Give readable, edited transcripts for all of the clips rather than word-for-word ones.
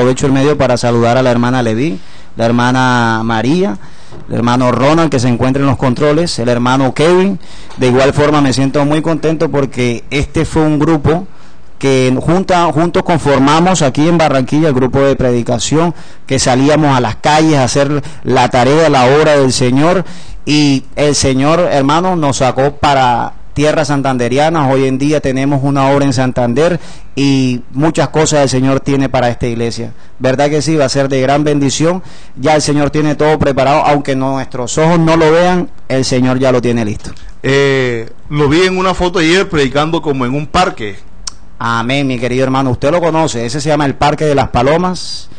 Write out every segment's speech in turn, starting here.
aprovecho el medio para saludar a la hermana Leví, la hermana María, el hermano Ronald, que se encuentra en los controles, el hermano Kevin. De igual forma me siento muy contento porque este fue un grupo que juntos conformamos aquí en Barranquilla, el grupo de predicación, que salíamos a las calles a hacer la tarea, la obra del Señor, y el Señor, hermano, nos sacó para tierras santanderianas. Hoy en día tenemos una obra en Santander y muchas cosas el Señor tiene para esta iglesia. ¿Verdad que sí? Va a ser de gran bendición. Ya el Señor tiene todo preparado, aunque nuestros ojos no lo vean, el Señor ya lo tiene listo. Lo vi en una foto ayer predicando como en un parque. Amén, mi querido hermano, usted lo conoce, ese se llama el Parque de las Palomas,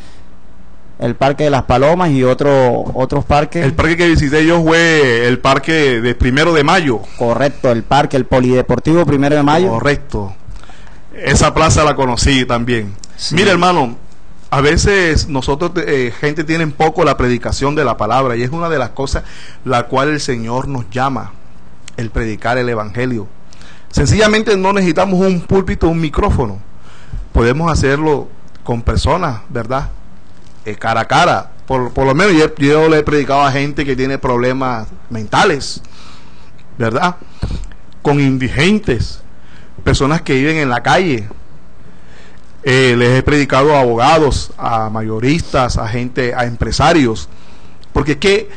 el Parque de las Palomas y otros parques. El parque que visité yo fue el parque de 1 de Mayo. Correcto, el parque, el Polideportivo 1 de Mayo. Correcto, esa plaza la conocí también. Sí. Mira, hermano, a veces nosotros, gente tiene poco la predicación de la palabra, y es una de las cosas la cual el Señor nos llama, el predicar el Evangelio. Sencillamente no necesitamos un púlpito, un micrófono. Podemos hacerlo con personas, ¿verdad? Cara a cara. Por lo menos yo le he predicado a gente que tiene problemas mentales, ¿verdad? Con indigentes, personas que viven en la calle. Les he predicado a abogados, a mayoristas, a gente, a empresarios. Porque es que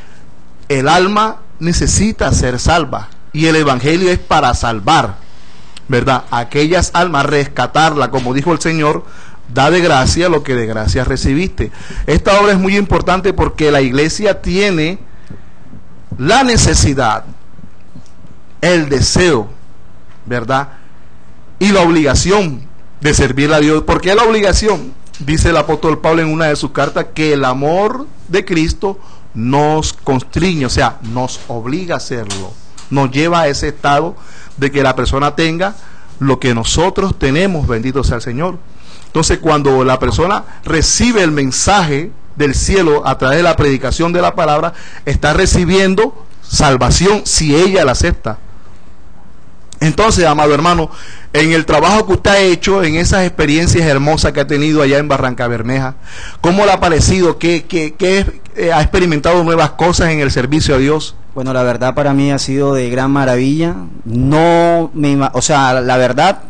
el alma necesita ser salva. Y el Evangelio es para salvar, ¿verdad? Aquellas almas, rescatarla, como dijo el Señor, da de gracia lo que de gracia recibiste. Esta obra es muy importante porque la iglesia tiene la necesidad, el deseo, ¿verdad? Y la obligación de servir a Dios. ¿Por qué la obligación? Dice el apóstol Pablo en una de sus cartas que el amor de Cristo nos constriñe, o sea, nos obliga a hacerlo. Nos lleva a ese estado de que la persona tenga lo que nosotros tenemos, bendito sea el Señor. Entonces, cuando la persona recibe el mensaje del cielo a través de la predicación de la palabra, está recibiendo salvación si ella la acepta. Entonces, amado hermano, en el trabajo que usted ha hecho, en esas experiencias hermosas que ha tenido allá en Barrancabermeja, ¿cómo le ha parecido? ¿Qué ha experimentado nuevas cosas en el servicio a Dios? Bueno, la verdad para mí ha sido de gran maravilla. O sea, la verdad,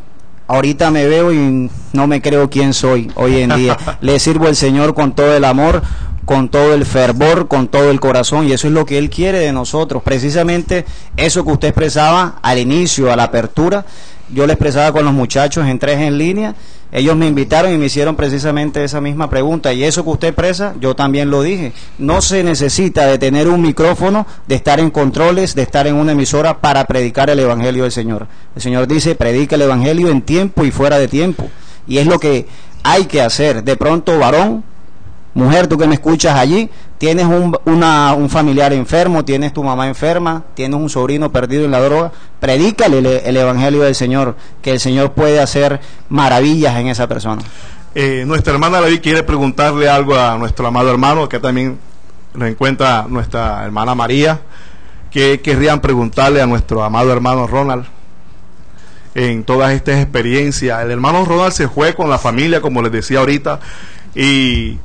ahorita me veo y no me creo quién soy hoy en día. Le sirvo al Señor con todo el amor, con todo el fervor, con todo el corazón, y eso es lo que Él quiere de nosotros. Precisamente eso que usted expresaba al inicio, a la apertura, yo le expresaba con los muchachos en 3 en línea. Ellos me invitaron y me hicieron precisamente esa misma pregunta, y eso que usted expresa, yo también lo dije. No se necesita de tener un micrófono, de estar en controles, de estar en una emisora para predicar el Evangelio del Señor. El Señor dice, predica el Evangelio en tiempo y fuera de tiempo, y es lo que hay que hacer. De pronto, varón, mujer, tú que me escuchas allí, tienes un familiar enfermo, tienes tu mamá enferma, tienes un sobrino perdido en la droga, predícale el Evangelio del Señor, que el Señor puede hacer maravillas en esa persona. Nuestra hermana Leví quiere preguntarle algo a nuestro amado hermano, que también lo encuentra nuestra hermana María, que querrían preguntarle a nuestro amado hermano Ronald en todas estas experiencias. El hermano Ronald se fue con la familia, como les decía ahorita, y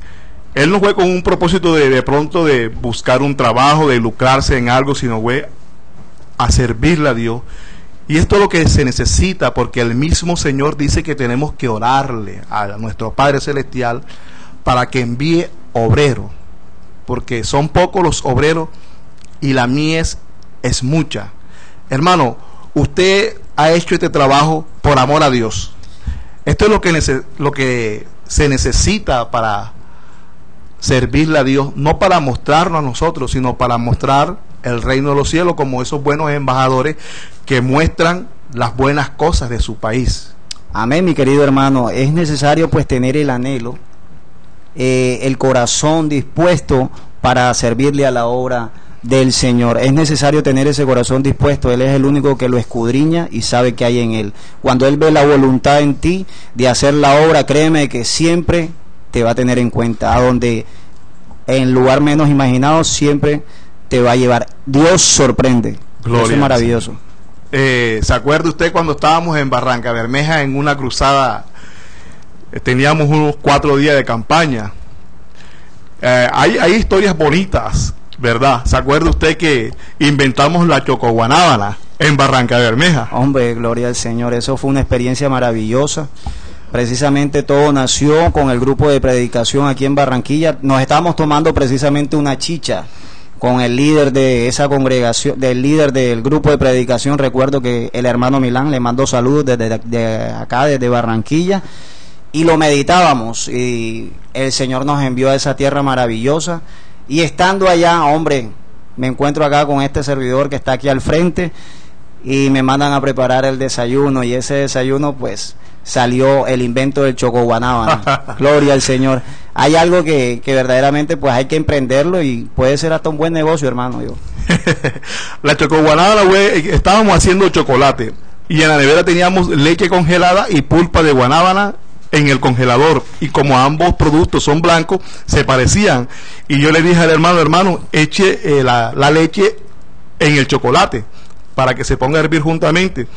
él no fue con un propósito de pronto de buscar un trabajo, de lucrarse en algo, sino fue a servirle a Dios. Y esto es lo que se necesita, porque el mismo Señor dice que tenemos que orarle a nuestro Padre Celestial para que envíe obreros, porque son pocos los obreros y la mies es mucha. Hermano, usted ha hecho este trabajo por amor a Dios. Esto es lo que se necesita para servirle a Dios, no para mostrarnos a nosotros, sino para mostrar el reino de los cielos, como esos buenos embajadores que muestran las buenas cosas de su país. Amén, mi querido hermano. Es necesario pues tener el anhelo, el corazón dispuesto para servirle a la obra del Señor. Es necesario tener ese corazón dispuesto. Él es el único que lo escudriña y sabe qué hay en él. Cuando Él ve la voluntad en ti de hacer la obra, créeme que siempre te va a tener en cuenta, a donde en el lugar menos imaginado siempre te va a llevar. Dios sorprende. Gloria. Eso es maravilloso. ¿Se acuerda usted cuando estábamos en Barrancabermeja en una cruzada teníamos unos 4 días de campaña. Hay historias bonitas, ¿verdad? ¿Se acuerda usted que inventamos la chocoguanábana en Barranca Bermeja? Hombre, gloria al Señor, eso fue una experiencia maravillosa. Precisamente todo nació con el grupo de predicación aquí en Barranquilla. Nos estábamos tomando precisamente una chicha con el líder de esa congregación, del líder del grupo de predicación. Recuerdo que el hermano Milán le mandó saludos desde acá, desde Barranquilla, y lo meditábamos, y el Señor nos envió a esa tierra maravillosa. Y estando allá, hombre, me encuentro acá con este servidor que está aquí al frente, y me mandan a preparar el desayuno, y ese desayuno pues salió el invento del chocoguanábana. Gloria al Señor. Hay algo que verdaderamente pues hay que emprenderlo, y puede ser hasta un buen negocio, hermano. La chocoguanábana, güey, estábamos haciendo chocolate, y en la nevera teníamos leche congelada y pulpa de guanábana en el congelador, y como ambos productos son blancos, se parecían, y yo le dije al hermano, eche la leche en el chocolate para que se ponga a hervir juntamente.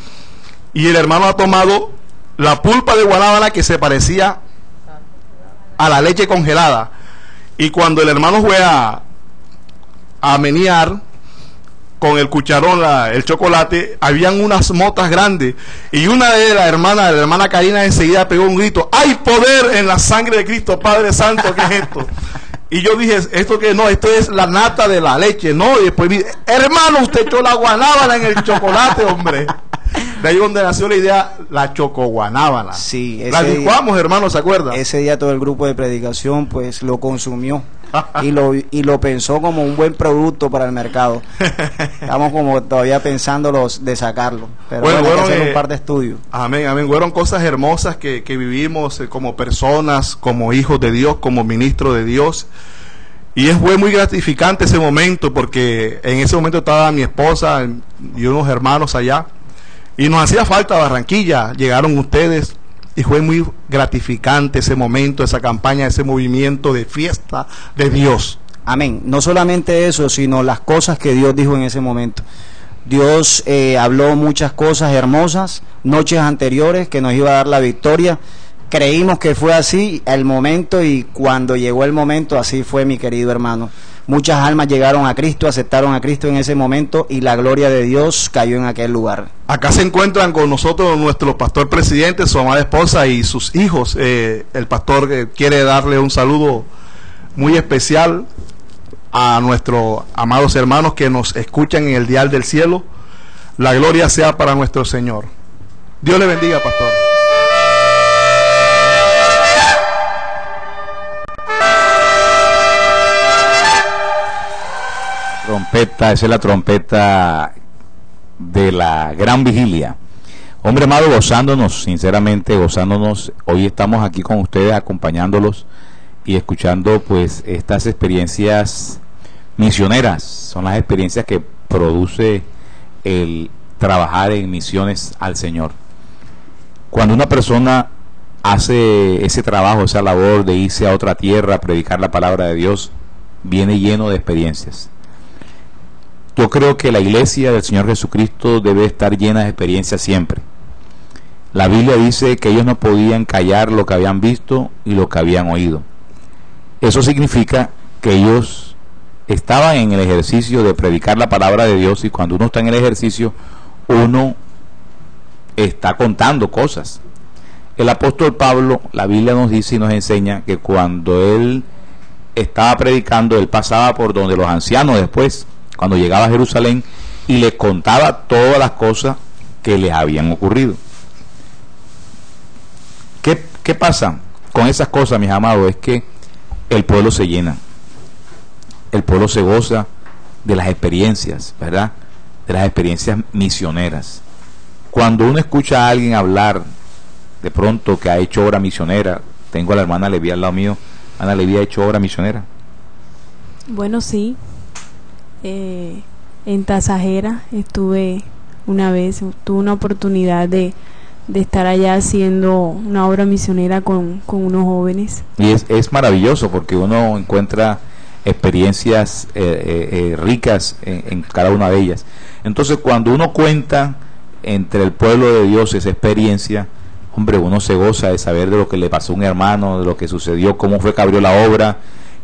Y el hermano ha tomado la pulpa de guanábana que se parecía a la leche congelada, y cuando el hermano fue a menear con el cucharón el chocolate, habían unas motas grandes, y una de la hermana Karina enseguida pegó un grito: ¡hay poder en la sangre de Cristo, Padre Santo! ¿Qué es esto? Y yo dije, ¿esto qué? No, esto es la nata de la leche, ¿no? Y después dije, hermano, usted echó la guanábana en el chocolate, hombre. De ahí donde nació la idea, la chocoguanábana. Sí, la licuamos, hermano, ¿se acuerda? Ese día todo el grupo de predicación pues lo consumió y lo pensó como un buen producto para el mercado. Estamos como todavía pensando de sacarlo, pero bueno, hay que hacer un par de estudios. Amén, amén. Fueron cosas hermosas que vivimos como personas, como hijos de Dios, como ministros de Dios. Y fue muy gratificante ese momento, porque en ese momento estaba mi esposa y unos hermanos allá, y nos hacía falta Barranquilla. Llegaron ustedes, y fue muy gratificante ese momento, esa campaña, ese movimiento de fiesta de Dios. Amén. No solamente eso, sino las cosas que Dios dijo en ese momento. Dios habló muchas cosas hermosas noches anteriores que nos iba a dar la victoria. Creímos que fue así el momento, y cuando llegó el momento, así fue, mi querido hermano. Muchas almas llegaron a Cristo, aceptaron a Cristo en ese momento, y la gloria de Dios cayó en aquel lugar. Acá se encuentran con nosotros nuestro pastor presidente, su amada esposa y sus hijos. El pastor quiere darle un saludo muy especial a nuestros amados hermanos que nos escuchan en el dial del cielo. La gloria sea para nuestro Señor. Dios le bendiga, pastor. Trompeta, esa es la trompeta de la gran vigilia. Hombre amado, gozándonos, sinceramente gozándonos. Hoy estamos aquí con ustedes, acompañándolos y escuchando pues estas experiencias misioneras. Son las experiencias que produce el trabajar en misiones al Señor. Cuando una persona hace ese trabajo, esa labor de irse a otra tierra a predicar la palabra de Dios, viene lleno de experiencias. Yo creo que la iglesia del Señor Jesucristo debe estar llena de experiencias siempre. La Biblia dice que ellos no podían callar lo que habían visto y lo que habían oído. Eso significa que ellos estaban en el ejercicio de predicar la palabra de Dios, y cuando uno está en el ejercicio, uno está contando cosas. El apóstol Pablo, la Biblia nos dice y nos enseña que cuando él estaba predicando, él pasaba por donde los ancianos después, cuando llegaba a Jerusalén, y les contaba todas las cosas que les habían ocurrido. ¿Qué pasa con esas cosas, mis amados? Es que el pueblo se llena, el pueblo se goza de las experiencias, ¿verdad? De las experiencias misioneras. Cuando uno escucha a alguien hablar de pronto que ha hecho obra misionera, tengo a la hermana Leví al lado mío. Ana Leví, ¿ha hecho obra misionera? Bueno, sí. En Tasajera estuve una vez, tuve una oportunidad de estar allá haciendo una obra misionera con unos jóvenes. Y es maravilloso, porque uno encuentra experiencias ricas en cada una de ellas. Entonces, cuando uno cuenta entre el pueblo de Dios esa experiencia, hombre, uno se goza de saber de lo que le pasó a un hermano, de lo que sucedió, cómo fue que abrió la obra,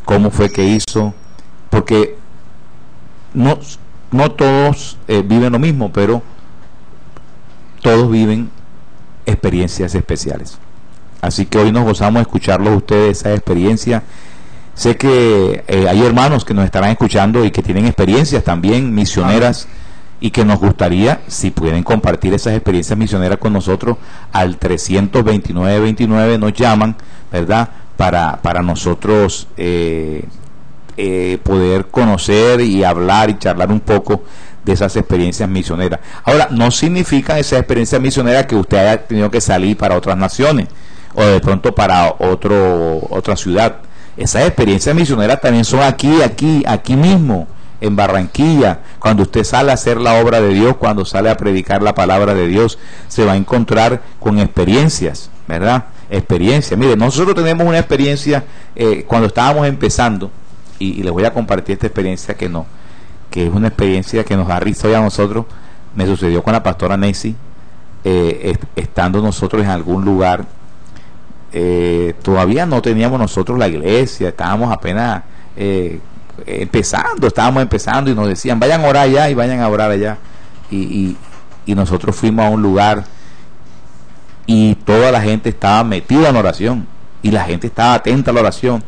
cómo fue que hizo, porque no todos viven lo mismo, pero todos viven experiencias especiales. Así que hoy nos gozamos de escucharlos ustedes, esa experiencia. Sé que hay hermanos que nos estarán escuchando y que tienen experiencias también misioneras, y que nos gustaría, si pueden compartir esas experiencias misioneras con nosotros, al 329-29 nos llaman, ¿verdad? Para nosotros poder conocer y hablar y charlar un poco de esas experiencias misioneras. Ahora, no significa esa experiencia misionera que usted haya tenido que salir para otras naciones o de pronto para otra ciudad. Esas experiencias misioneras también son aquí mismo, en Barranquilla. Cuando usted sale a hacer la obra de Dios, cuando sale a predicar la palabra de Dios, se va a encontrar con experiencias, ¿verdad? Experiencia. Mire, nosotros tenemos una experiencia cuando estábamos empezando, y les voy a compartir esta experiencia que es una experiencia que nos da risa hoy a nosotros. Me sucedió con la pastora Nancy, estando nosotros en algún lugar. Todavía no teníamos nosotros la iglesia, estábamos apenas estábamos empezando, y nos decían, vayan a orar allá y vayan a orar allá, y nosotros fuimos a un lugar y toda la gente estaba metida en oración y la gente estaba atenta a la oración,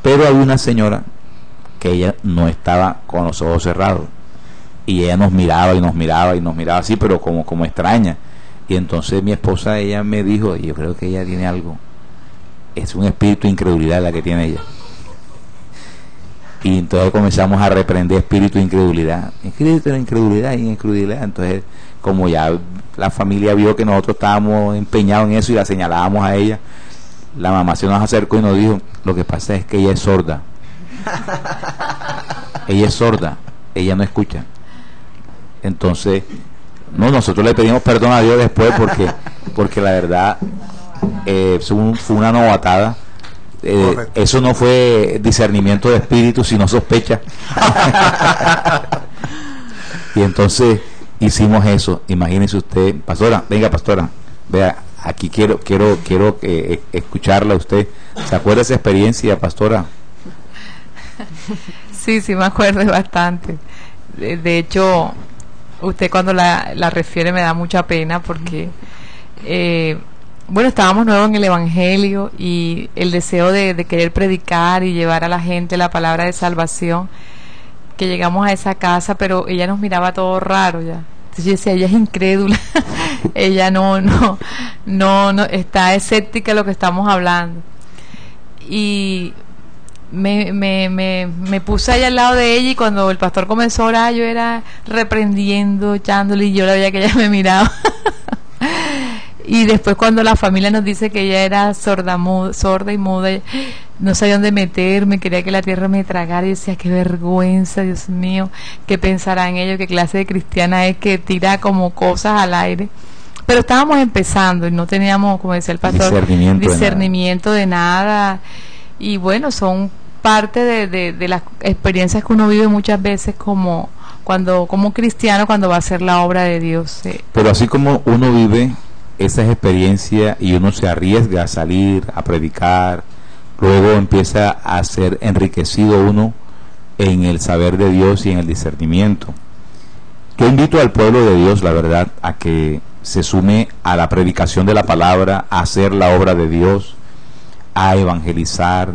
pero había una señora que ella no estaba con los ojos cerrados, y ella nos miraba y nos miraba y nos miraba así, pero como extraña. Y entonces mi esposa, ella me dijo, yo creo que ella tiene algo, es un espíritu de incredulidad la que tiene ella. Y entonces comenzamos a reprender espíritu de incredulidad, incredulidad. Entonces, como ya la familia vio que nosotros estábamos empeñados en eso y la señalábamos a ella, la mamá se nos acercó y nos dijo, lo que pasa es que ella es sorda. Ella es sorda, ella no escucha. Entonces, nosotros le pedimos perdón a Dios después, porque la verdad fue una novatada. Eso no fue discernimiento de espíritu, sino sospecha. Y entonces hicimos eso. Imagínese usted, pastora, venga pastora, vea, aquí quiero escucharla a usted. ¿Se acuerda de esa experiencia, pastora? Sí, me acuerdo bastante. De hecho, usted cuando la refiere me da mucha pena, porque bueno, estábamos nuevos en el Evangelio, y el deseo de querer predicar y llevar a la gente la palabra de salvación, que llegamos a esa casa, pero ella nos miraba todo raro ya. Entonces yo decía, ella es incrédula, ella no está escéptica de lo que estamos hablando. Y me puse allá al lado de ella, y cuando el pastor comenzó a orar, yo era reprendiendo, echándole, y yo la veía que ella me miraba. Y después, cuando la familia nos dice que ella era sorda y muda, no sabía dónde meterme, quería que la tierra me tragara, y decía, qué vergüenza, Dios mío, qué pensarán ellos, qué clase de cristiana es que tira como cosas al aire. Pero estábamos empezando y no teníamos, como decía el pastor, discernimiento de nada. Y bueno, son parte de las experiencias que uno vive muchas veces como cristiano, cuando va a hacer la obra de Dios. Pero así como uno vive esas experiencias y uno se arriesga a salir a predicar, luego empieza a ser enriquecido uno en el saber de Dios y en el discernimiento. Yo invito al pueblo de Dios, la verdad, a que se sume a la predicación de la palabra, a hacer la obra de Dios, a evangelizar.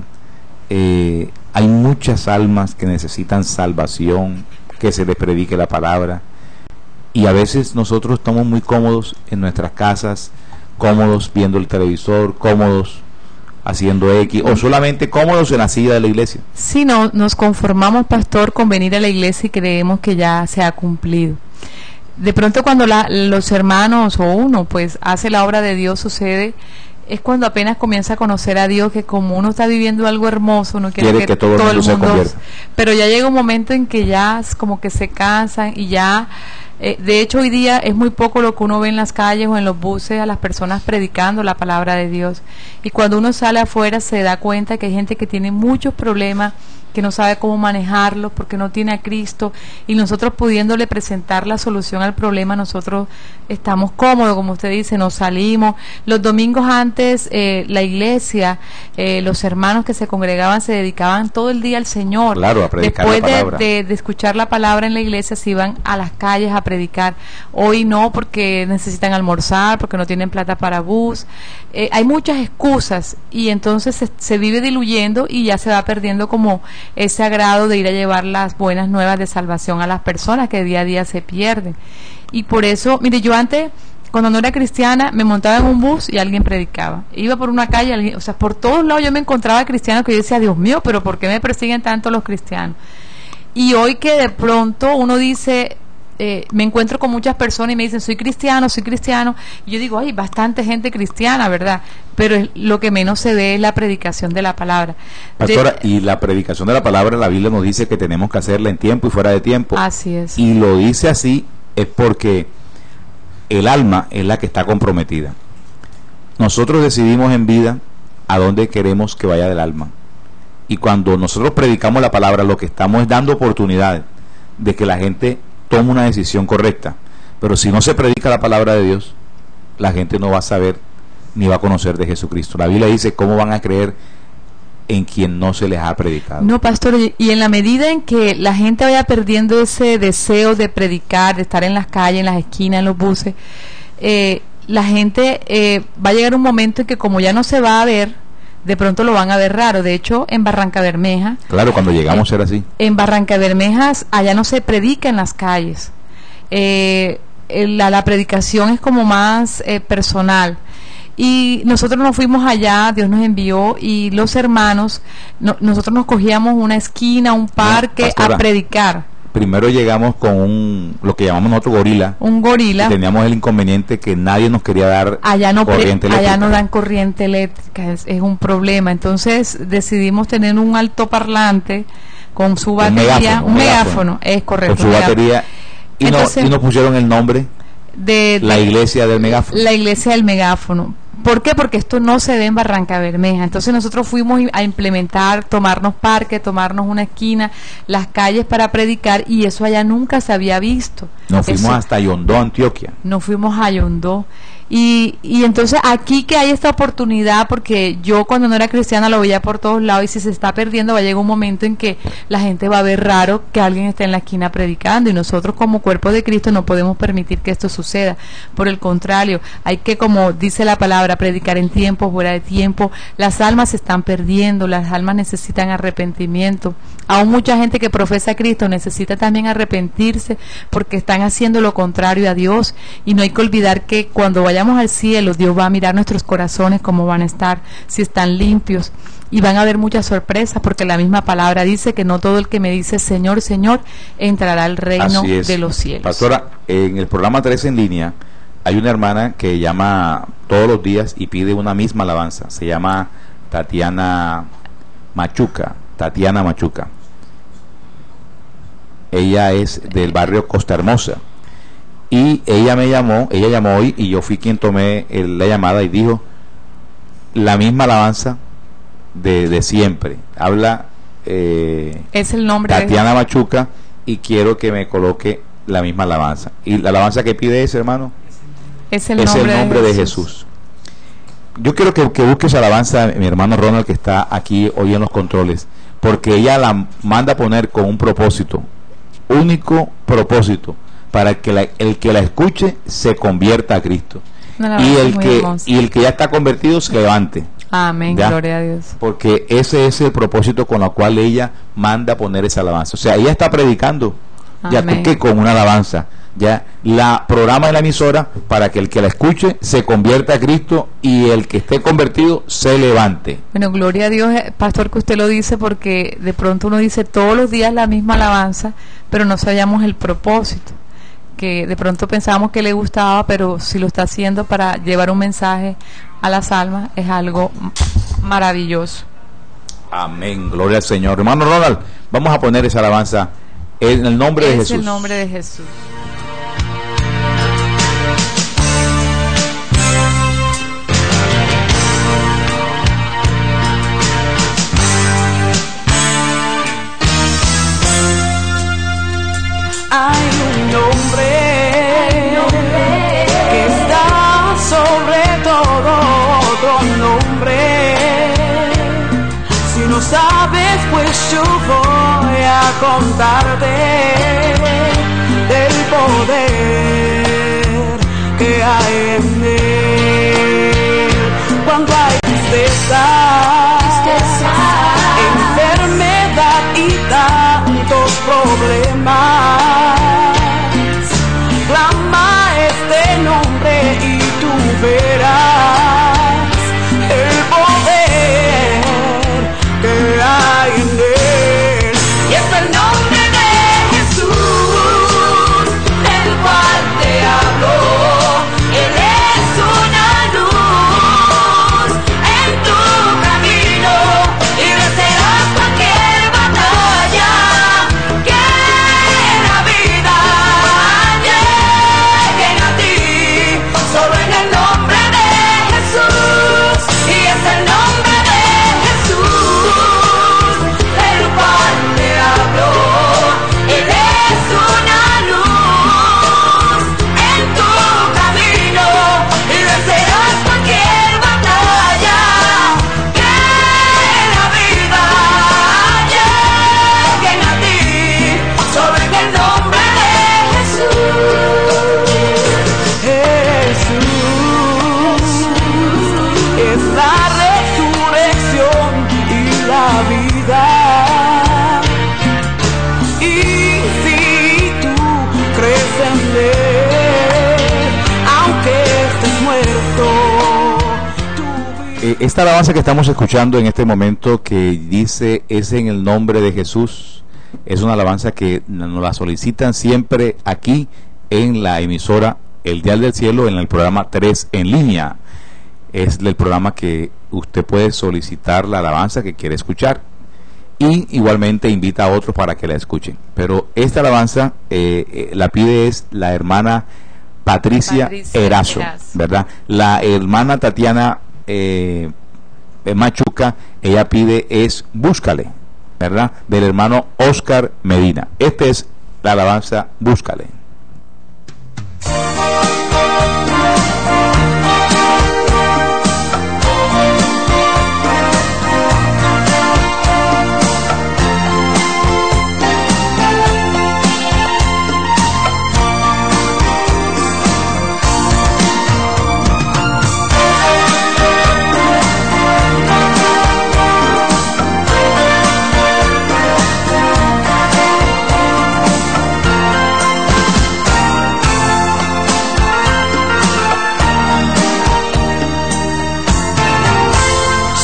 Hay muchas almas que necesitan salvación, que se les predique la palabra. Y a veces nosotros estamos muy cómodos en nuestras casas, cómodos viendo el televisor, cómodos haciendo X, o solamente cómodos en la silla de la iglesia. Sí, nos conformamos, pastor, con venir a la iglesia y creemos que ya se ha cumplido. De pronto, cuando los hermanos o uno pues hace la obra de Dios, sucede, es cuando apenas comienza a conocer a Dios, que como uno está viviendo algo hermoso, uno quiere que todo el mundo se convierta. Pero ya llega un momento en que ya como que se cansan, y ya De hecho, hoy día es muy poco lo que uno ve en las calles o en los buses a las personas predicando la palabra de Dios. Y cuando uno sale afuera se da cuenta que hay gente que tiene muchos problemas, que no sabe cómo manejarlos porque no tiene a Cristo, y nosotros pudiéndole presentar la solución al problema, nosotros estamos cómodos, como usted dice, nos salimos. Los domingos antes, la iglesia, los hermanos que se congregaban se dedicaban todo el día al Señor. Claro, a predicar Después la palabra. de escuchar la palabra en la iglesia se iban a las calles a predicar. Hoy no, porque necesitan almorzar, porque no tienen plata para bus. Hay muchas excusas, y entonces se vive diluyendo y ya se va perdiendo como ese agrado de ir a llevar las buenas nuevas de salvación a las personas que día a día se pierden. Y por eso, mire, yo antes, cuando no era cristiana, me montaba en un bus y alguien predicaba. Iba por una calle, o sea, por todos lados yo me encontraba cristianos que yo decía, Dios mío, pero ¿por qué me persiguen tanto los cristianos? Y hoy que de pronto uno dice, me encuentro con muchas personas y me dicen, soy cristiano, y yo digo, hay bastante gente cristiana, ¿verdad? Pero lo que menos se ve es la predicación de la palabra. Pastora, y la predicación de la palabra, la Biblia nos dice que tenemos que hacerla en tiempo y fuera de tiempo. Así es. Y lo dice así es porque el alma es la que está comprometida. Nosotros decidimos en vida a dónde queremos que vaya el alma. Y cuando nosotros predicamos la palabra, lo que estamos es dando oportunidad de que la gente tome una decisión correcta. Pero si no se predica la palabra de Dios, la gente no va a saber ni va a conocer de Jesucristo. La Biblia dice, ¿cómo van a creer en quien no se les ha predicado? No, pastor, y en la medida en que la gente vaya perdiendo ese deseo de predicar, de estar en las calles, en las esquinas, en los buses, la gente va a llegar un momento en que como ya no se va a ver, de pronto lo van a ver raro. De hecho, en Barranca Bermeja, claro, cuando llegamos era así. En Barranca Bermeja, allá no se predica en las calles. La predicación es como más personal. Y nosotros nos fuimos allá, Dios nos envió, y los hermanos, nosotros nos cogíamos una esquina, un parque, pastora, a predicar. Primero llegamos con lo que llamamos nosotros gorila. Un gorila. Y teníamos el inconveniente que nadie nos quería dar corriente eléctrica. Allá no dan corriente eléctrica, es un problema. Entonces decidimos tener un altoparlante con su batería, un megáfono, es correcto. Con su batería. Y, entonces, y nos pusieron el nombre de la iglesia del megáfono. La iglesia del megáfono. ¿Por qué? Porque esto no se ve en Barranca Bermeja. Entonces nosotros fuimos a implementar, tomarnos parque, tomarnos una esquina, las calles para predicar, y eso allá nunca se había visto. Nos fuimos hasta Yondó, Antioquia. Nos fuimos a Yondó. Y entonces aquí que hay esta oportunidad, porque yo cuando no era cristiana lo veía por todos lados, y si se está perdiendo va a llegar un momento en que la gente va a ver raro que alguien esté en la esquina predicando, y nosotros como cuerpo de Cristo no podemos permitir que esto suceda. Por el contrario, hay que, como dice la palabra, predicar en tiempo, fuera de tiempo. Las almas se están perdiendo, las almas necesitan arrepentimiento. Aún mucha gente que profesa a Cristo necesita también arrepentirse porque están haciendo lo contrario a Dios, y no hay que olvidar que cuando vayamos al cielo, Dios va a mirar nuestros corazones cómo van a estar, si están limpios, y van a haber muchas sorpresas, porque la misma palabra dice que no todo el que me dice Señor, Señor entrará al reino de los cielos. Pastora, en el programa 3 en línea hay una hermana que llama todos los días y pide una misma alabanza. Se llama Tatiana Machuca. Ella es del barrio Costa Hermosa. Y ella llamó hoy, y yo fui quien tomé la llamada, y dijo la misma alabanza de siempre. Habla es el nombre Tatiana Machuca, y quiero que me coloque la misma alabanza. Y la alabanza que pide es, hermano, es el nombre de Jesús. Yo quiero que busque esa alabanza, mi hermano Ronald, que está aquí hoy en los controles, porque ella la manda a poner con un propósito, único propósito, para que el que la escuche se convierta a Cristo, y el que ya está convertido se levante. Amén, ¿ya? Gloria a Dios. Porque ese es el propósito con el cual ella manda a poner esa alabanza. O sea, ella está predicando, ya que con una alabanza, ya la programa de la emisora para que el que la escuche se convierta a Cristo, y el que esté convertido se levante. Bueno, gloria a Dios, pastor, que usted lo dice, porque de pronto uno dice todos los días la misma alabanza, pero no sabíamos el propósito, que de pronto pensábamos que le gustaba, pero si lo está haciendo para llevar un mensaje a las almas, es algo maravilloso. Amén, gloria al Señor. Hermano Ronald, vamos a poner esa alabanza en el nombre de Jesús. En el nombre de Jesús. sabes, pues yo voy a contarte del poder que hay en él. Cuando hay tristeza, enfermedad y tantos problemas, clama este nombre y tú verás el poder que hay en él. Y es el nombre de Jesús, del cual te hablo. Él es una luz en tu camino y vencerás cualquier batalla. Que la vida llegue a ti, solo en el nombre de Jesús. Y es el nombre de Jesús, del cual te hablo. Él es una luz en tu camino y vencerás cualquier batalla. Que la vida llegue a ti, solo en el nombre de Jesús. Jesús es la resurrección y la vida. Y si tú crees en él, aunque estés muerto, tu vida. Esta alabanza que estamos escuchando en este momento, que dice es en el nombre de Jesús, es una alabanza que nos la solicitan siempre aquí en la emisora El Dial del Cielo, en el programa 3 en línea. Es el programa que usted puede solicitar la alabanza que quiere escuchar, y igualmente invita a otros para que la escuchen. Pero esta alabanza la pide es la hermana Patricia Erazo, ¿verdad? La hermana Tatiana Machuca, ella pide es Búscale, ¿verdad? Del hermano Oscar Medina. Esta es la alabanza Búscale.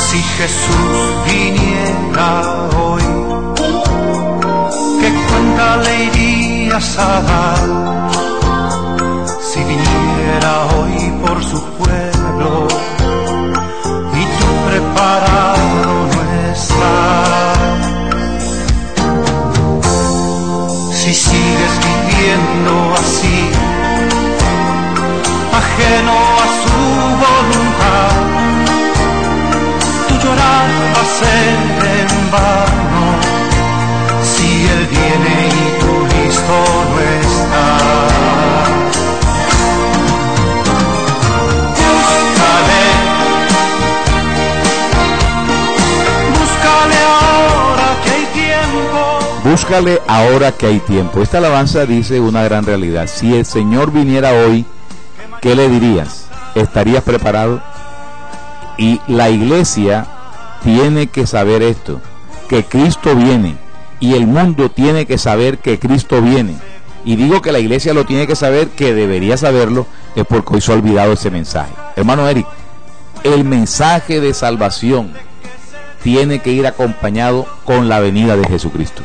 Si Jesús viniera hoy, ¿qué cuenta le irías a dar? Si viniera hoy por su pueblo y tú preparado no estás. Si sigues viviendo así, ajeno a su voluntad, llorar va a ser en vano. Si Él viene y tú listo no estás. Búscale, búscale ahora que hay tiempo. Búscale ahora que hay tiempo. Esta alabanza dice una gran realidad. Si el Señor viniera hoy, ¿qué le dirías? ¿Estarías preparado? Y la iglesia tiene que saber esto, que Cristo viene, y el mundo tiene que saber que Cristo viene. Y digo que la iglesia lo tiene que saber, que debería saberlo, es porque hoy se ha olvidado ese mensaje. Hermano Eric, el mensaje de salvación tiene que ir acompañado con la venida de Jesucristo.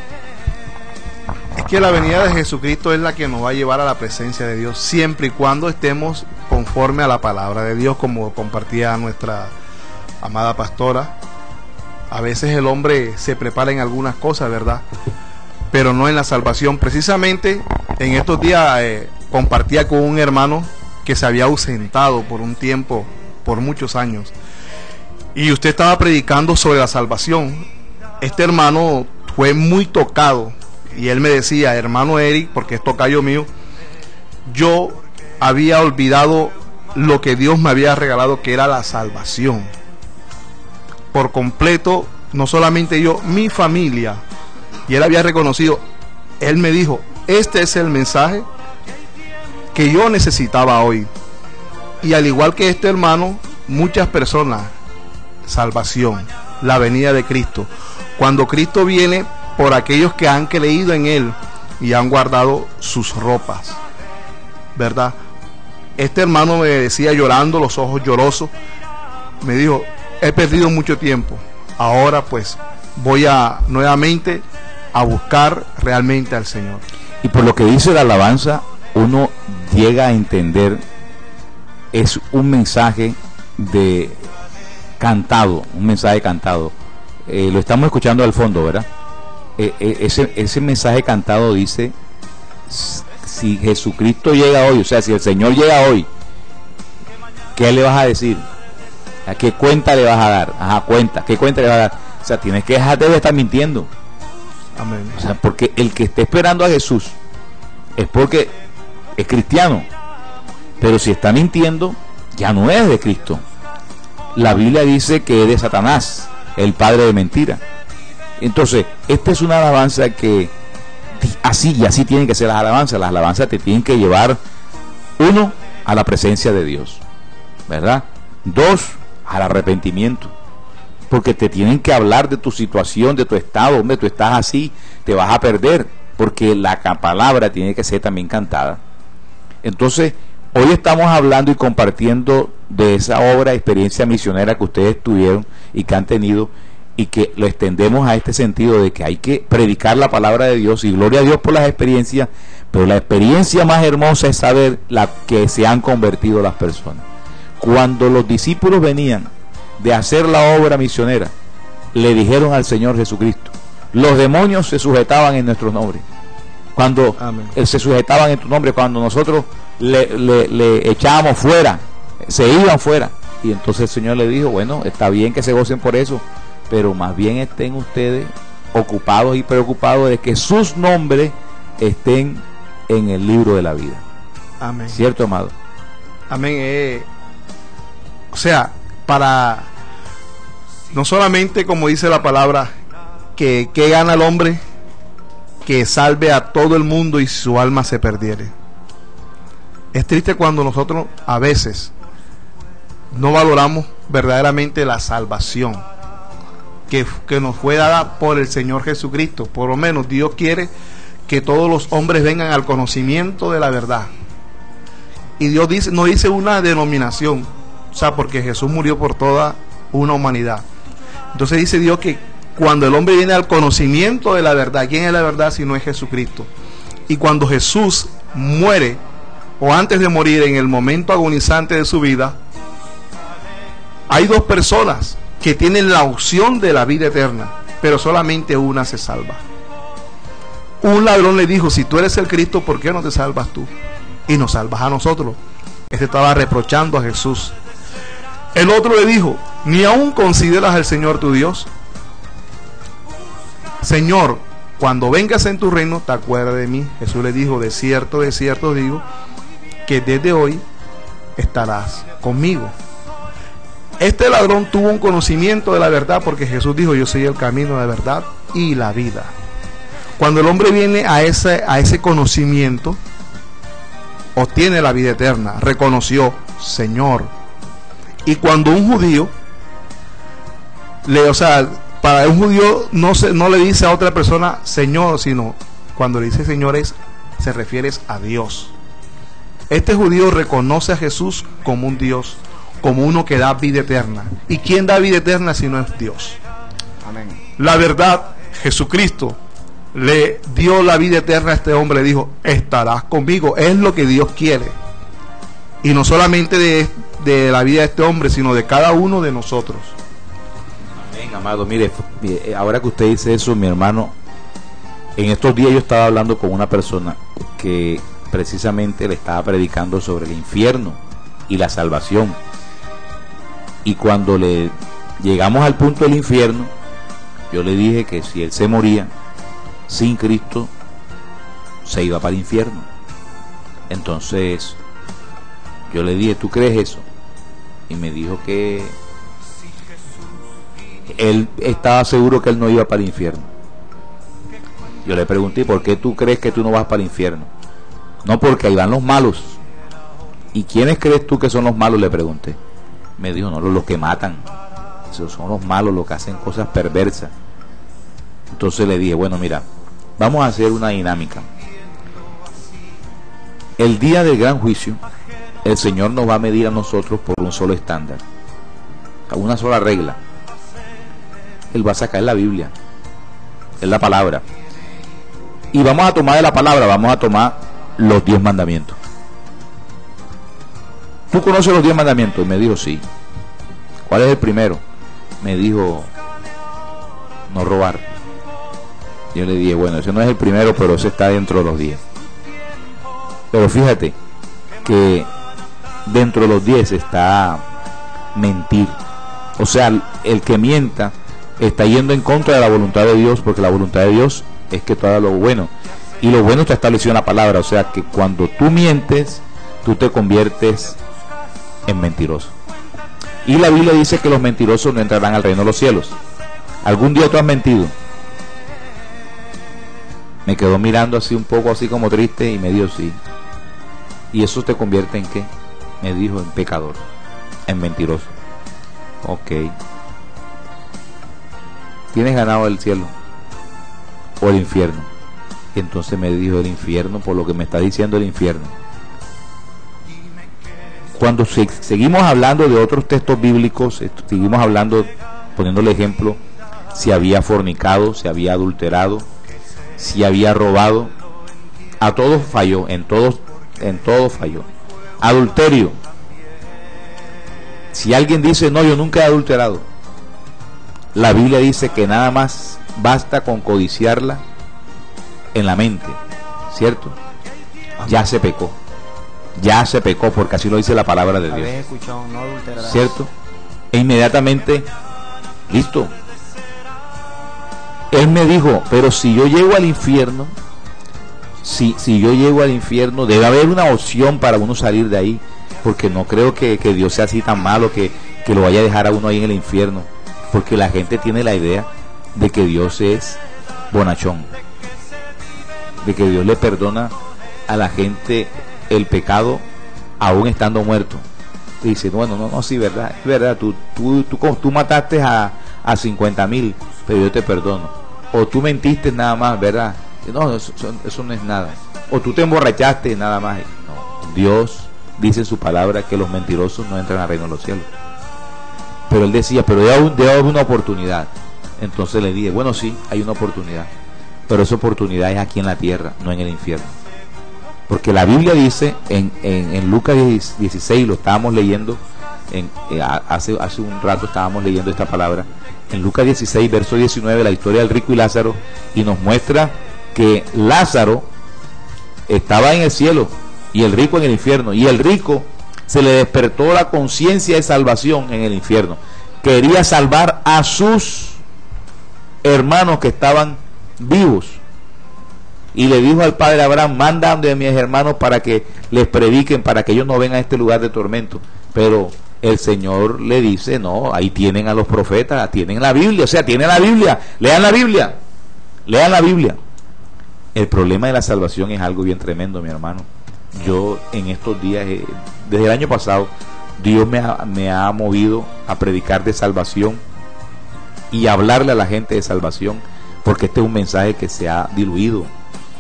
Es que la venida de Jesucristo es la que nos va a llevar a la presencia de Dios, siempre y cuando estemos conforme a la palabra de Dios, como compartía nuestra amada pastora. A veces el hombre se prepara en algunas cosas, ¿verdad? Pero no en la salvación. Precisamente en estos días compartía con un hermano que se había ausentado por un tiempo, por muchos años, y usted estaba predicando sobre la salvación. Este hermano fue muy tocado y él me decía: hermano Eric, porque es tocayo mío, yo había olvidado lo que Dios me había regalado, que era la salvación. Por completo no solamente yo, mi familia, y él había reconocido, él me dijo, este es el mensaje que yo necesitaba hoy. Y al igual que este hermano, muchas personas, salvación, la venida de Cristo. Cuando Cristo viene por aquellos que han creído en Él y han guardado sus ropas, ¿verdad? Este hermano me decía llorando, los ojos llorosos, me dijo, he perdido mucho tiempo, ahora pues voy a nuevamente a buscar realmente al Señor. Y por lo que dice la alabanza, uno llega a entender, es un mensaje de cantado, un mensaje cantado. Lo estamos escuchando al fondo, ¿verdad? Ese mensaje cantado dice, si Jesucristo llega hoy, o sea, si el Señor llega hoy, ¿qué le vas a decir? ¿A qué cuenta le vas a dar? Ajá, cuenta, ¿qué cuenta le vas a dar? O sea, tienes que dejarte de estar mintiendo. Amén. O sea, porque el que esté esperando a Jesús es porque es cristiano, pero si está mintiendo, ya no es de Cristo. La Biblia dice que es de Satanás, el padre de mentira. Entonces, esta es una alabanza que así y así tienen que ser las alabanzas. Las alabanzas te tienen que llevar, uno, a la presencia de Dios, ¿verdad? Dos, al arrepentimiento, porque te tienen que hablar de tu situación, de tu estado. Hombre, tú estás así, te vas a perder, porque la palabra tiene que ser también cantada. Entonces, hoy estamos hablando y compartiendo de esa obra, experiencia misionera que ustedes tuvieron y que han tenido, y que lo extendemos a este sentido de que hay que predicar la palabra de Dios, y gloria a Dios por las experiencias, pero la experiencia más hermosa es saber la que se han convertido las personas. Cuando los discípulos venían de hacer la obra misionera, le dijeron al Señor Jesucristo, los demonios se sujetaban en nuestro nombre. Cuando se sujetaban en tu nombre, cuando nosotros le echábamos fuera, se iban fuera. Y entonces el Señor le dijo, bueno, está bien que se gocen por eso, pero más bien estén ustedes ocupados y preocupados de que sus nombres estén en el libro de la vida. Amén. ¿Cierto, amado? Amén. O sea, para no solamente, como dice la palabra, que gana el hombre que salve a todo el mundo y su alma se perdiere. Es triste cuando nosotros a veces no valoramos verdaderamente la salvación que nos fue dada por el Señor Jesucristo. Por lo menos Dios quiere que todos los hombres vengan al conocimiento de la verdad. Y Dios dice, no dice una denominación, o sea, porque Jesús murió por toda una humanidad. Entonces dice Dios que cuando el hombre viene al conocimiento de la verdad, ¿quién es la verdad si no es Jesucristo? Y cuando Jesús muere, o antes de morir, en el momento agonizante de su vida, hay dos personas que tienen la opción de la vida eterna, pero solamente una se salva. Un ladrón le dijo, si tú eres el Cristo, ¿por qué no te salvas tú? Y nos salvas a nosotros. Este estaba reprochando a Jesús. El otro le dijo, ¿ni aún consideras al Señor tu Dios? Señor, cuando vengas en tu reino, te acuerdas de mí. Jesús le dijo, de cierto digo, que desde hoy estarás conmigo. Este ladrón tuvo un conocimiento de la verdad, porque Jesús dijo, yo soy el camino, la verdad y la vida. Cuando el hombre viene a ese conocimiento, obtiene la vida eterna. Reconoció, Señor. Y cuando un judío para un judío no le dice a otra persona Señor, sino cuando le dice Señor se refiere a Dios. Este judío reconoce a Jesús como un Dios, como uno que da vida eterna. ¿Y quién da vida eterna si no es Dios? Amén. La verdad, Jesucristo le dio la vida eterna a este hombre, le dijo, estarás conmigo. Es lo que Dios quiere. Y no solamente de la vida de este hombre, sino de cada uno de nosotros. Amén, amado. Mire, ahora que usted dice eso, mi hermano, en estos días yo estaba hablando con una persona que precisamente le estaba predicando sobre el infierno y la salvación. Y cuando le llegamos al punto del infierno, yo le dije que si él se moría sin Cristo, se iba para el infierno. Entonces yo le dije, ¿tú crees eso? Y me dijo que él estaba seguro que él no iba para el infierno. Yo le pregunté, ¿por qué tú crees que tú no vas para el infierno? No, porque ahí van los malos. ¿Y quiénes crees tú que son los malos?, le pregunté. Me dijo, no, los que matan. Esos son los malos, los que hacen cosas perversas. Entonces le dije, bueno, mira, vamos a hacer una dinámica. El día del gran juicio, el Señor nos va a medir a nosotros por un solo estándar, una sola regla. Él va a sacar la Biblia, es la palabra, y vamos a tomar de la palabra, vamos a tomar los 10 mandamientos. ¿Tú conoces los 10 mandamientos? Me dijo, sí. ¿Cuál es el primero? Me dijo, no robar. Yo le dije, bueno, ese no es el primero, pero ese está dentro de los 10. Pero fíjate que dentro de los 10 está mentir. O sea, el que mienta está yendo en contra de la voluntad de Dios, porque la voluntad de Dios es que tú hagas lo bueno, y lo bueno está establecido en la palabra. O sea que cuando tú mientes, tú te conviertes en mentiroso. Y la Biblia dice que los mentirosos no entrarán al reino de los cielos. ¿Algún día tú has mentido? Me quedó mirando así un poco así como triste y me dijo, sí. ¿Y eso te convierte en qué? Me dijo, en pecador, en mentiroso. Ok. ¿Tienes ganado el cielo o el infierno? Y entonces me dijo, el infierno, por lo que me está diciendo el infierno. Cuando seguimos hablando de otros textos bíblicos, seguimos hablando, poniéndole ejemplo, si había fornicado, si había adulterado, si había robado, a todos falló, en todo falló. Adulterio, si alguien dice, no, yo nunca he adulterado, la Biblia dice que nada más basta con codiciarla en la mente, ¿cierto? Ya se pecó. Ya se pecó, porque así lo dice la palabra de Dios. Habéis escuchado, no adulterarás. ¿Cierto? E inmediatamente, listo. Él me dijo, pero si yo llego al infierno, si yo llego al infierno, debe haber una opción para uno salir de ahí, porque no creo que Dios sea así tan malo que lo vaya a dejar a uno ahí en el infierno, porque la gente tiene la idea de que Dios es bonachón, de que Dios le perdona a la gente el pecado aún estando muerto. Dice, bueno, no, sí, verdad, es verdad, tú mataste a 50,000, pero yo te perdono. O tú mentiste nada más, ¿verdad? No, eso no es nada. O tú te emborrachaste nada más. No, Dios dice en su palabra que los mentirosos no entran al reino de los cielos. Pero él decía, pero debe haber una oportunidad. Entonces le dije, bueno, sí, hay una oportunidad, pero esa oportunidad es aquí en la tierra, no en el infierno. Porque la Biblia dice en Lucas 16, lo estábamos leyendo, hace un rato estábamos leyendo esta palabra, en Lucas 16, verso 19, la historia del rico y Lázaro, y nos muestra que Lázaro estaba en el cielo y el rico en el infierno, y el rico se le despertó la conciencia de salvación en el infierno. Quería salvar a sus hermanos que estaban vivos, y le dijo al padre Abraham, manda de mis hermanos para que les prediquen, para que ellos no vengan a este lugar de tormento. Pero el Señor le dice, no, ahí tienen a los profetas, tienen la Biblia, o sea, tienen la Biblia, lean la Biblia, lean la Biblia. El problema de la salvación es algo bien tremendo, mi hermano. Yo en estos días, desde el año pasado, Dios me ha movido a predicar de salvación y hablarle a la gente de salvación, porque este es un mensaje que se ha diluido.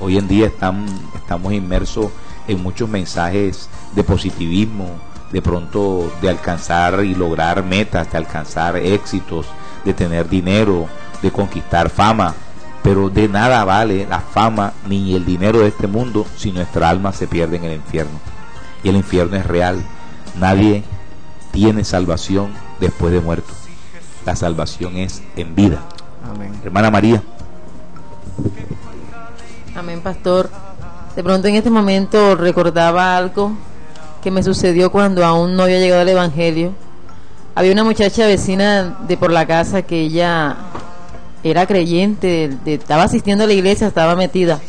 Hoy en día estamos inmersos en muchos mensajes de positivismo, de pronto de alcanzar y lograr metas, de alcanzar éxitos, de tener dinero, de conquistar fama, pero de nada vale la fama ni el dinero de este mundo si nuestra alma se pierde en el infierno. Y el infierno es real. Nadie tiene salvación después de muerto. La salvación es en vida. Amén. Hermana María. Amén, pastor. De pronto en este momento recordaba algo que me sucedió cuando aún no había llegado el evangelio. Había una muchacha vecina de por la casa que ella era creyente, estaba asistiendo a la iglesia, estaba metida.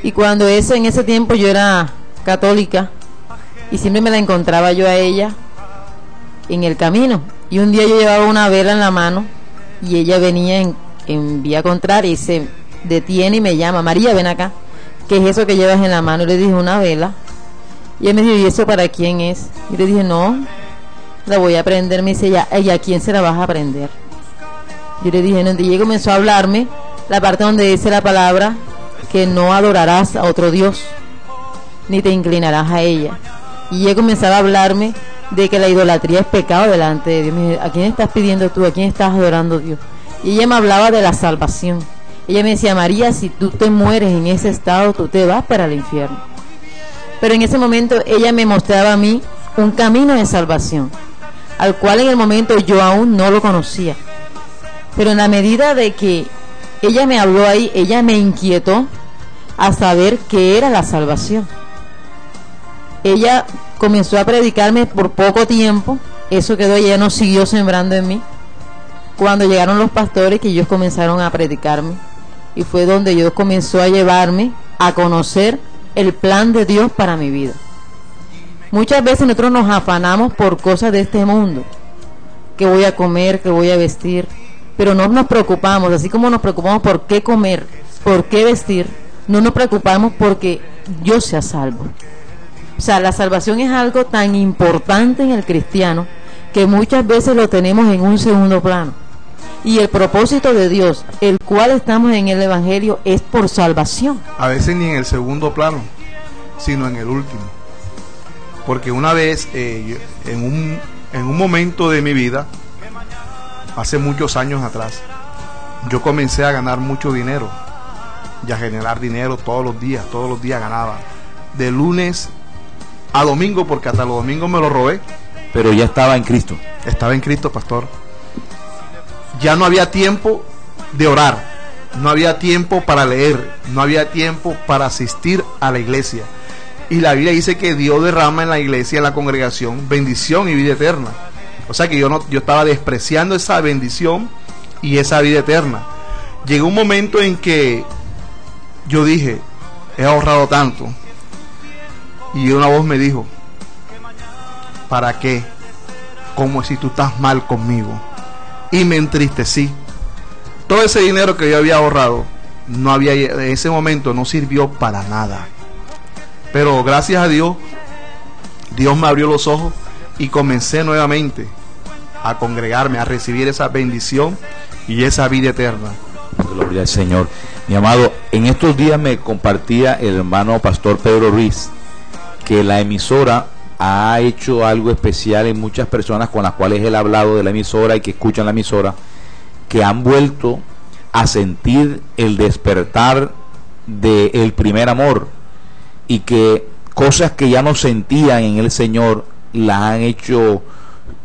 Y cuando en ese tiempo yo era católica y siempre me la encontraba yo a ella en el camino. Y un día yo llevaba una vela en la mano y ella venía en vía contraria y se detiene y me llama: María, ven acá, ¿qué es eso que llevas en la mano? Y le dije: una vela. Y ella me dijo: ¿y eso para quién es? Y le dije: no, la voy a prender. Me dice: ¿y a quién se la vas a prender? Yo le dije: no. Y ella comenzó a hablarme la parte donde dice la palabra que no adorarás a otro Dios, ni te inclinarás a ella. Y ella comenzaba a hablarme de que la idolatría es pecado delante de Dios. Me dice: ¿a quién estás pidiendo tú? ¿A quién estás adorando a Dios? Y ella me hablaba de la salvación. Ella me decía: María, si tú te mueres en ese estado, tú te vas para el infierno. Pero en ese momento ella me mostraba a mí un camino de salvación, al cual en el momento yo aún no lo conocía. Pero en la medida de que ella me habló ahí, ella me inquietó a saber qué era la salvación. Ella comenzó a predicarme por poco tiempo, eso quedó, ella no siguió sembrando en mí. Cuando llegaron los pastores, que ellos comenzaron a predicarme, y fue donde Dios comenzó a llevarme a conocer el plan de Dios para mi vida. Muchas veces nosotros nos afanamos por cosas de este mundo, que voy a comer, que voy a vestir, pero no nos preocupamos, así como nos preocupamos por qué comer, por qué vestir, no nos preocupamos porque yo sea salvo. O sea, la salvación es algo tan importante en el cristiano que muchas veces lo tenemos en un segundo plano. Y el propósito de Dios, el cual estamos en el Evangelio, es por salvación. A veces ni en el segundo plano, sino en el último. Porque una vez, en un momento de mi vida, hace muchos años atrás, yo comencé a ganar mucho dinero y a generar dinero todos los días ganaba. De lunes a domingo, porque hasta los domingos me lo robé. Pero ya estaba en Cristo. Estaba en Cristo, pastor. Ya no había tiempo de orar, no había tiempo para leer, no había tiempo para asistir a la iglesia. Y la Biblia dice que Dios derrama en la iglesia, en la congregación, bendición y vida eterna. O sea que yo estaba despreciando esa bendición y esa vida eterna. Llegó un momento en que yo dije: he ahorrado tanto. Y una voz me dijo: ¿para qué? Como si tú estás mal conmigo. Y me entristecí. Todo ese dinero que yo había ahorrado, en ese momento no sirvió para nada. Pero gracias a Dios, Dios me abrió los ojos y comencé nuevamente a congregarme, a recibir esa bendición y esa vida eterna. Gloria al Señor. Mi amado, en estos días me compartía el hermano pastor Pedro Ruiz que la emisora ha hecho algo especial en muchas personas con las cuales él ha hablado de la emisora y que escuchan la emisora, que han vuelto a sentir el despertar del primer amor, y que cosas que ya no sentían en el Señor las han hecho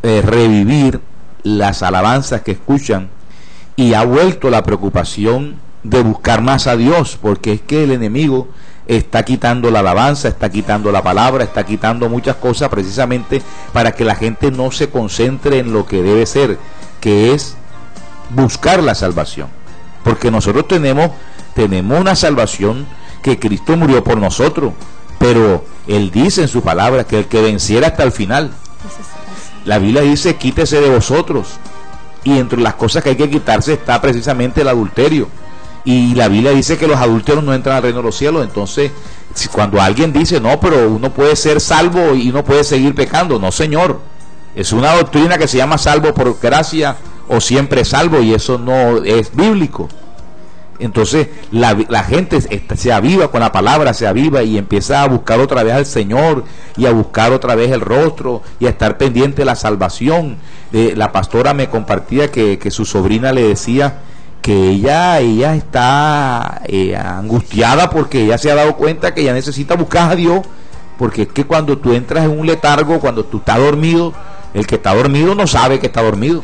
revivir, las alabanzas que escuchan, y ha vuelto la preocupación de buscar más a Dios, porque es que el enemigo está quitando la alabanza, está quitando la palabra, está quitando muchas cosas precisamente para que la gente no se concentre en lo que debe ser, que es buscar la salvación. Porque nosotros tenemos una salvación, que Cristo murió por nosotros, pero Él dice en su palabra que el que venciera hasta el final. La Biblia dice: quítese de vosotros, y entre las cosas que hay que quitarse está precisamente el adulterio. Y la Biblia dice que los adúlteros no entran al reino de los cielos. Entonces, cuando alguien dice: no, pero uno puede ser salvo y no puede seguir pecando, no, señor. Es una doctrina que se llama salvo por gracia o siempre salvo, y eso no es bíblico. Entonces la gente se aviva con la palabra, se aviva y empieza a buscar otra vez al Señor, y a buscar otra vez el rostro, y a estar pendiente de la salvación. La pastora me compartía que su sobrina le decía que ella está angustiada porque ella se ha dado cuenta que ella necesita buscar a Dios, porque es que cuando tú entras en un letargo, cuando tú estás dormido, el que está dormido no sabe que está dormido,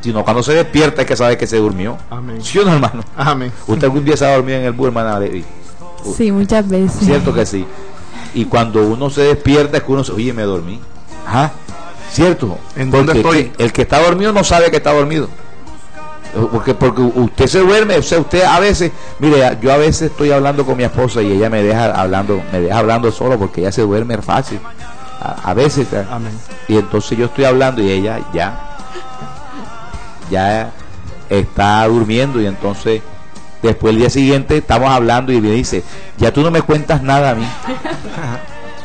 sino cuando se despierta es que sabe que se durmió. Amén. ¿Sí o no, hermano? Amén. ¿Usted algún día se ha dormido en el bus, hermana Levi? Sí, muchas veces. Cierto que sí. Y cuando uno se despierta es que uno se, oye, me dormí. Ajá. Cierto. ¿En dónde estoy? El que está dormido no sabe que está dormido. Porque usted se duerme, o sea, usted a veces, mire, yo a veces estoy hablando con mi esposa y ella me deja hablando solo, porque ella se duerme fácil. A veces. Amén. Y entonces yo estoy hablando y ella ya está durmiendo, y entonces después el día siguiente estamos hablando y me dice, ya tú no me cuentas nada a mí.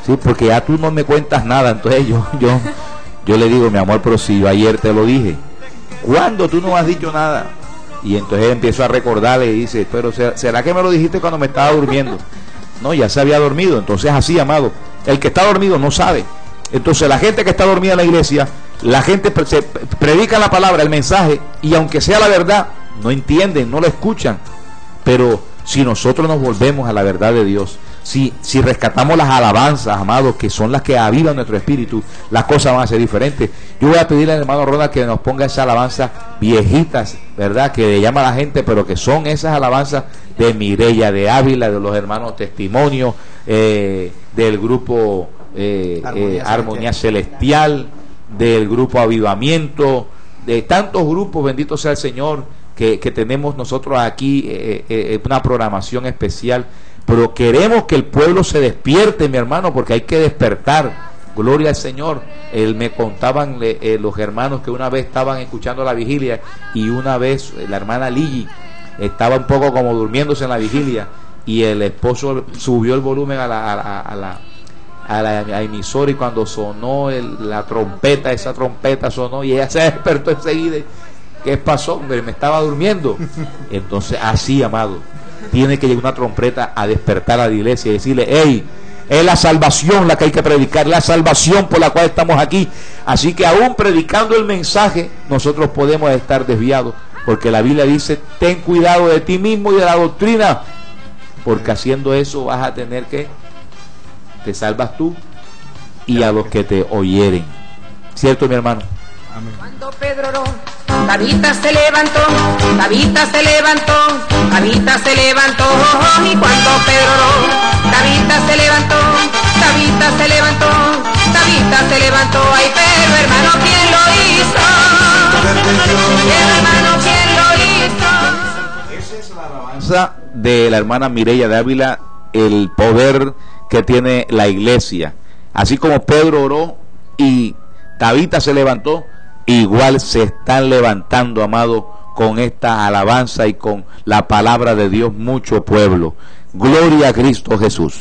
Sí, porque ya tú no me cuentas nada. Entonces yo le digo, mi amor, pero si yo ayer te lo dije, ¿cuándo tú no me has dicho nada? Y entonces empiezo a recordarle y dice, pero ¿será que me lo dijiste cuando me estaba durmiendo? No, ya se había dormido. Entonces así, amado, el que está dormido no sabe. Entonces la gente que está dormida en la iglesia, la gente se predica la palabra, el mensaje, y aunque sea la verdad, no entienden, no lo escuchan. Pero si nosotros nos volvemos a la verdad de Dios, si rescatamos las alabanzas, amados, que son las que avivan nuestro espíritu, las cosas van a ser diferentes. Yo voy a pedirle al hermano Ronald que nos ponga esas alabanzas viejitas, ¿verdad?, que le llama a la gente, pero que son esas alabanzas de Mireya de Ávila, de los hermanos Testimonio, del grupo Armonía Celestial, del grupo Avivamiento, de tantos grupos, bendito sea el Señor, que tenemos nosotros aquí, una programación especial. Pero queremos que el pueblo se despierte, mi hermano, porque hay que despertar. Gloria al Señor. Me contaban los hermanos que una vez estaban escuchando la vigilia, y una vez la hermana Ligi estaba un poco como durmiéndose en la vigilia, y el esposo subió el volumen a la emisora, y cuando sonó la trompeta, esa trompeta sonó y ella se despertó enseguida. ¿Qué pasó, hombre? Me estaba durmiendo. Entonces, así, amado, tiene que llegar una trompeta a despertar a la iglesia y decirle, hey, es la salvación la que hay que predicar, la salvación por la cual estamos aquí. Así que aún predicando el mensaje, nosotros podemos estar desviados, porque la Biblia dice, ten cuidado de ti mismo y de la doctrina, porque haciendo eso vas a tener que, te salvas tú y a los que te oyeren. ¿Cierto, mi hermano? Amén. Cuando Pedro oró, Tabita se levantó, Tabita se levantó, Tabita se levantó. Y cuando Pedro oró, Tabita se levantó, Tabita se levantó, Tabita se levantó. Ay, pero hermano, ¿quién lo hizo? Hermano, ¿quién lo hizo? Esa es la alabanza de la hermana Mireya de Ávila, el poder que tiene la iglesia. Así como Pedro oró y Tabita se levantó, igual se están levantando, amado, con esta alabanza y con la palabra de Dios, mucho pueblo. Gloria a Cristo Jesús.